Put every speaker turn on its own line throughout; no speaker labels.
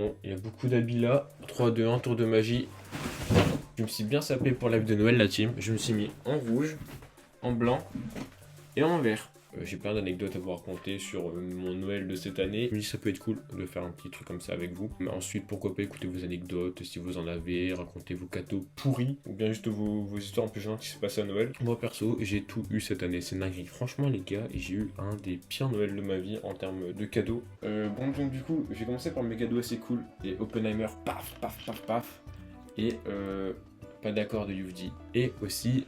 Bon, il y a beaucoup d'habits là. 3, 2, 1, tour de magie. Je me suis bien sapé pour l'habit de Noël, la team. Je me suis mis en rouge, en blanc et en vert. J'ai plein d'anecdotes à vous raconter sur mon Noël de cette année. Je me dis ça peut être cool de faire un petit truc comme ça avec vous. Mais ensuite, pourquoi pas écouter vos anecdotes si vous en avez, raconter vos cadeaux pourris ou bien juste vos histoires un peu gênantes qui s'est passé à Noël. Moi perso, j'ai tout eu cette année, c'est dingue. Franchement les gars, j'ai eu un des pires Noëls de ma vie en termes de cadeaux. Bon donc du coup, j'ai commencé par mes cadeaux assez cool. Et Oppenheimer, paf, paf, paf, paf. Et pas d'accord de UFD. Et aussi,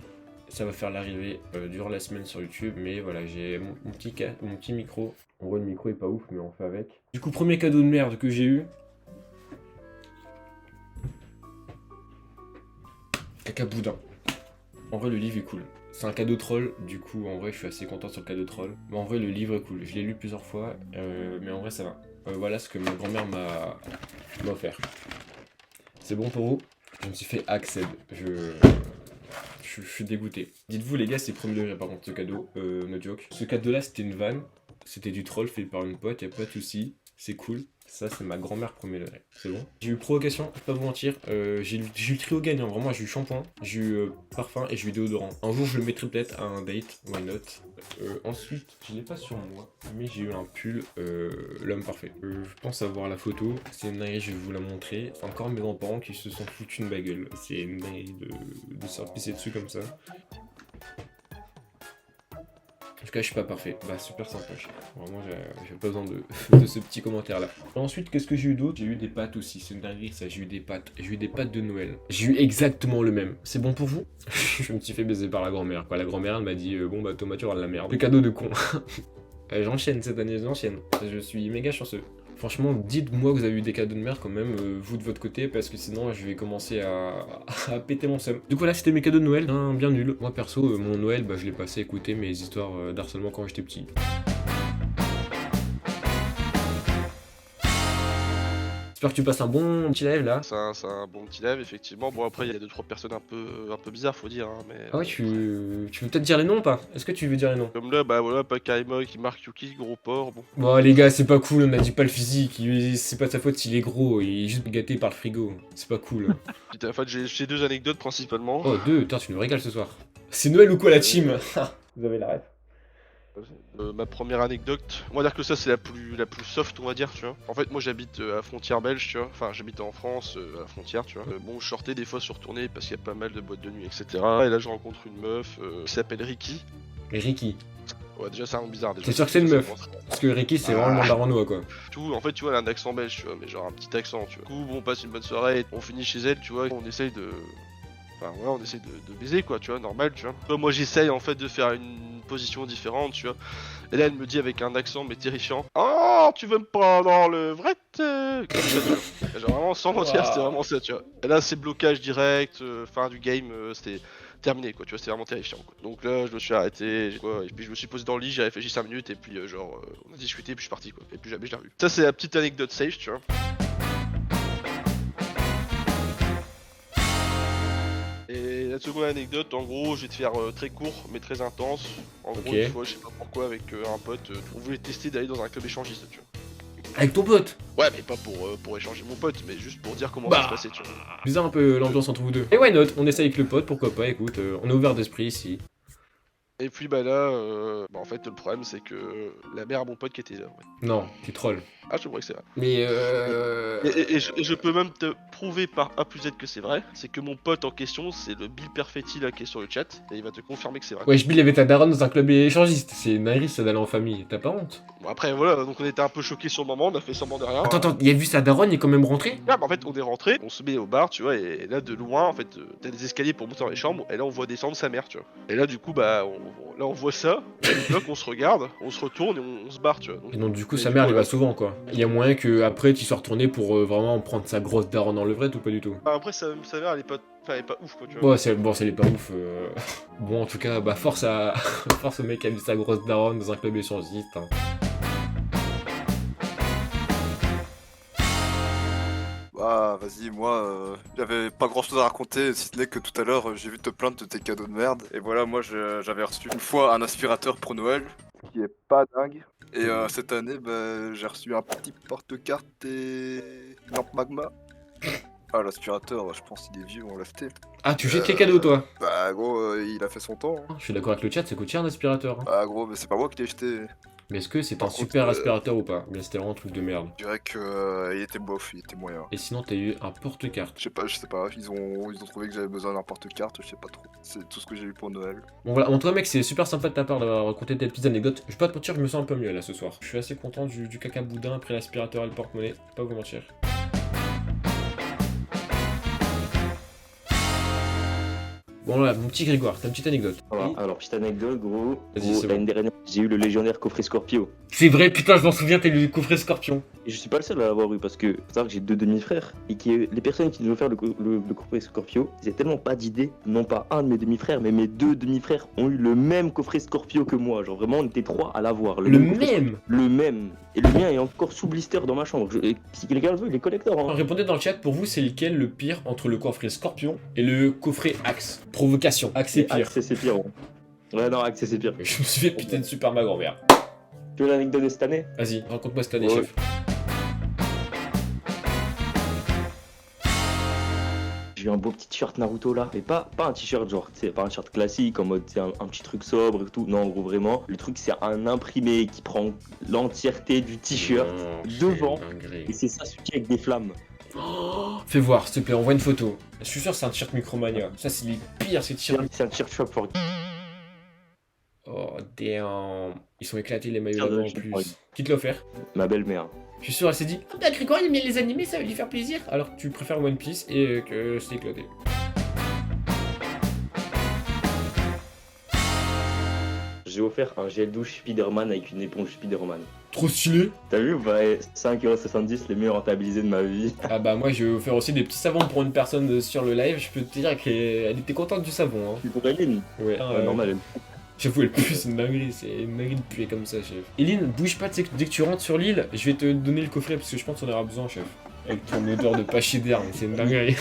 ça va faire l'arrivée durant la semaine sur YouTube, mais voilà, j'ai mon petit micro. En vrai, le micro est pas ouf, mais on fait avec. Du coup, premier cadeau de merde que j'ai eu. Caca boudin. En vrai, le livre est cool. C'est un cadeau troll, du coup, en vrai, je suis assez content sur le cadeau troll. Mais en vrai, le livre est cool. Je l'ai lu plusieurs fois, mais en vrai, ça va. Voilà ce que ma grand-mère m'a offert. C'est bon pour vous? Je me suis fait accède. Je suis dégoûté. Dites-vous les gars, c'est premier degré par contre ce cadeau, no joke. Ce cadeau là c'était une vanne, c'était du troll fait par une pote, y'a pas de soucis, c'est cool. Ça c'est ma grand-mère premier degré, c'est bon. J'ai eu provocation, je vais pas vous mentir, j'ai eu le trio gagnant, vraiment j'ai eu shampoing, j'ai eu parfum et j'ai eu déodorant. Un jour je le mettrai peut-être à un date, why not. Ensuite, je l'ai pas sur moi, mais j'ai eu un pull, l'homme parfait. Je pense avoir la photo, c'est une dinguerie, je vais vous la montrer. C'est encore mes grands-parents qui se sont foutus une bagueule. C'est une dinguerie de se faire pisser dessus comme ça. En tout cas, je suis pas parfait. Bah, super sympa. Vraiment, j'ai pas besoin de ce petit commentaire là. Ensuite, qu'est-ce que j'ai eu d'autre? J'ai eu des pâtes aussi. C'est une dinguerie ça. J'ai eu des pâtes. J'ai eu des pâtes de Noël. J'ai eu exactement le même. C'est bon pour vous? Je me suis fait baiser par la grand-mère. Quoi. La grand-mère, elle m'a dit bon, bah, Thomas, tu auras de la merde. Le cadeau de con. J'enchaîne cette année, j'enchaîne. Je suis méga chanceux. Franchement, dites-moi que vous avez eu des cadeaux de merde quand même, vous de votre côté, parce que sinon je vais commencer à péter mon seum. Du coup là, c'était mes cadeaux de Noël, hein, bien nul. Moi perso, mon Noël, bah, je l'ai passé à écouter mes histoires d'harcèlement quand j'étais petit. J'espère que tu passes un bon petit live là.
C'est un bon petit live, effectivement. Bon, après, il y a 2-3 personnes un peu bizarres, faut dire. Hein, mais,
Ah ouais, tu veux peut-être dire les noms ou pas? Est-ce que tu veux dire les noms?
Comme là, bah voilà, Pakaima qui marque Yuki, gros porc. Bon,
Bon les gars, c'est pas cool, on a dit pas le physique, c'est pas de sa faute s'il est gros, il est juste gâté par le frigo. C'est pas cool.
En fait, j'ai 2 anecdotes principalement.
Oh, deux, putain, tu nous régales ce soir. C'est Noël ou quoi la team? Vous avez la ref.
Ma première anecdote, on va dire que ça c'est la plus soft, on va dire, tu vois. En fait, moi j'habite à la frontière belge, tu vois. Enfin, j'habite en France, à la frontière, tu vois. Bon, je sortais des fois sur tournée parce qu'il y a pas mal de boîtes de nuit, etc. Et là, je rencontre une meuf qui s'appelle Ricky.
Ricky.
Ouais, déjà, c'est un nom bizarre. Déjà,
C'est sûr que c'est une
ça
meuf.
commence.
Parce que Ricky, c'est vraiment le mandarin quoi.
Tout, en fait, tu vois, elle a un accent belge, tu vois, mais genre un petit accent, tu vois. Du coup, bon, on passe une bonne soirée, on finit chez elle, tu vois, on essaye de. Enfin, ouais, on essaye de baiser, quoi, tu vois, normal, tu vois. Moi, j'essaye en fait de faire une position différente, tu vois. Et là, elle me dit avec un accent, mais terrifiant: Oh, tu veux me prendre dans le vrai comme ça, tu vois. Et genre, vraiment, sans mentir, c'était vraiment ça, tu vois. Et là, c'est blocage direct, fin du game, c'était terminé, quoi, tu vois, c'était vraiment terrifiant, quoi. Donc là, je me suis arrêté, quoi, et puis je me suis posé dans le lit, j'ai réfléchi 5 minutes, et puis on a discuté, puis je suis parti, quoi. Et puis jamais je l'ai revu. Ça, c'est la petite anecdote safe, tu vois. Et la seconde anecdote, en gros, je vais te faire très court mais très intense. En gros, une fois, je sais pas pourquoi, avec un pote, on voulait tester d'aller dans un club échangiste, tu vois.
Avec ton pote?
Ouais, mais pas pour échanger mon pote, mais juste pour dire comment ça se passait, tu vois.
Bizarre un peu l'ambiance entre vous deux. Et why not? On essaye avec le pote, pourquoi pas, écoute, on est ouvert d'esprit ici.
Et puis bah là, en fait, le problème c'est que la mère à mon pote qui était là, ouais.
Non, tu trolls.
Ah, je crois que c'est vrai.
Mais
Et je peux même te prouver par A plus Z que c'est vrai. C'est que mon pote en question, c'est le Bill Perfetti là qui est sur le chat, et il va te confirmer que c'est vrai.
Wesh Bill avait ta daronne dans un club échangiste. C'est une dinguerie ça d'aller en famille. T'as pas honte?
Bon, après voilà, donc on était un peu choqués sur le moment, on a fait semblant de rien.
Attends, il a vu sa daronne, il est quand même rentré?
Ah, bah en fait on est rentré, on se met au bar, tu vois, et là de loin en fait t'as des escaliers pour monter dans les chambres, et là on voit descendre sa mère, tu vois. Et là du coup bah là on voit ça, on bloque, on se regarde, on se retourne et on se barre, tu vois.
Et donc du coup
et
sa
du
mère
coup,
elle va souvent quoi. Il y a moyen que après tu sois retourné pour vraiment prendre sa grosse daronne en levrette ou pas du tout?
Après sa mère elle est pas, enfin, elle est pas ouf quoi, tu vois.
Ouais, c'est bon, c'est les pas ouf. Bon, en tout cas, bah force à force au mec qui a mis sa grosse daronne dans un club échangiste. Hein.
Bah vas-y, moi j'avais pas grand chose à raconter, si ce n'est que tout à l'heure j'ai vu te plaindre de tes cadeaux de merde. Et voilà, moi j'avais reçu une fois un aspirateur pour Noël. qui est pas dingue. Et cette année, bah, j'ai reçu un petit porte-carte et une lampe magma. Ah, l'aspirateur, je pense qu'il est vieux, on l'a acheté.
Ah, tu jettes les cadeaux, toi?
Bah gros, il a fait son temps. Hein.
Je suis d'accord avec le chat, ça coûte cher un aspirateur. Hein.
Ah gros, mais c'est pas moi qui l'ai acheté.
Mais est-ce que c'est un
Par contre,
super aspirateur ou pas? Mais c'était vraiment un truc de merde.
Je dirais il était bof, il était moyen.
Et sinon, t'as eu un porte-carte.
Je sais pas, ils ont trouvé que j'avais besoin d'un porte-carte, je sais pas trop. C'est tout ce que j'ai eu pour Noël.
Bon voilà, en tout cas mec, c'est super sympa de ta part d'avoir raconté tes petites anecdotes. Je vais pas te mentir, je me sens un peu mieux là ce soir. Je suis assez content du caca boudin après l'aspirateur et le porte-monnaie, pas vous mentir. Bon là, mon petit Grégoire, t'as une petite anecdote.
Voilà. Alors, petite anecdote, gros.
Vas-y, c'est bon.
L'année dernière, j'ai eu le légendaire coffret Scorpio.
C'est vrai, putain, je m'en souviens, t'as eu le coffret Scorpion.
Et je suis pas le seul à l'avoir eu parce que faut savoir que j'ai 2 demi-frères et que les personnes qui nous ont offert le coffret Scorpio, ils avaient tellement pas d'idées. Non pas un de mes demi-frères, mais mes 2 demi-frères ont eu le même coffret Scorpio que moi. Genre vraiment, on était 3 à l'avoir.
Le même.
Le même. Et le mien est encore sous blister dans ma chambre. Et si quelqu'un le veut, il est collector. Hein.
Répondez dans le chat, pour vous, c'est lequel le pire entre le coffret Scorpion et le coffret Axe? Provocation, Axe c'est pire.
Axe, c'est pire. Ouais, non, Axe, c'est pire.
Je me suis fait putain de super ma grand-mère.
Tu veux l'anecdote de cette année?
Vas-y, raconte-moi cette année,
Ouais.
chef.
J'ai eu un beau petit t-shirt Naruto là, mais pas un t-shirt genre, tu sais, pas un t-shirt classique en mode c'est un petit truc sobre et tout. Non, en gros, vraiment, le truc c'est un imprimé qui prend l'entièreté du t-shirt devant. Et c'est ça, celui avec des flammes.
Oh, fais voir, s'il te plaît, envoie une photo. Je suis sûr que c'est un t-shirt Micromania. Ça, c'est les pires, ces t-shirts.
C'est un t-shirt shop for.
Oh, damn. Ils sont éclatés, les maillots là-bas en plus. Qui te l'a offert?
Ma belle-mère.
Je suis sûr, elle s'est dit, oh, bah, Grégoire, il aime bien les animés, ça va lui faire plaisir. Alors que tu préfères One Piece et que c'est éclaté.
J'ai offert un gel douche Spider-Man avec une éponge Spider-Man.
Trop stylé.
T'as vu ou pas? 5,70€, les mieux rentabilisés de ma vie.
Ah bah moi je vais offert aussi des petits savons pour une personne sur le live. Je peux te dire qu'elle était contente du savon. Hein.
Tu pour Eline?
Ouais,
Normal.
J'avoue, elle pue, c'est une dinguerie de puer comme ça, chef. Eline, bouge pas, tu sais que dès que tu rentres sur l'île, je vais te donner le coffret parce que je pense qu'on aura besoin, chef. Avec ton odeur de pachy d'air, mais c'est une dinguerie.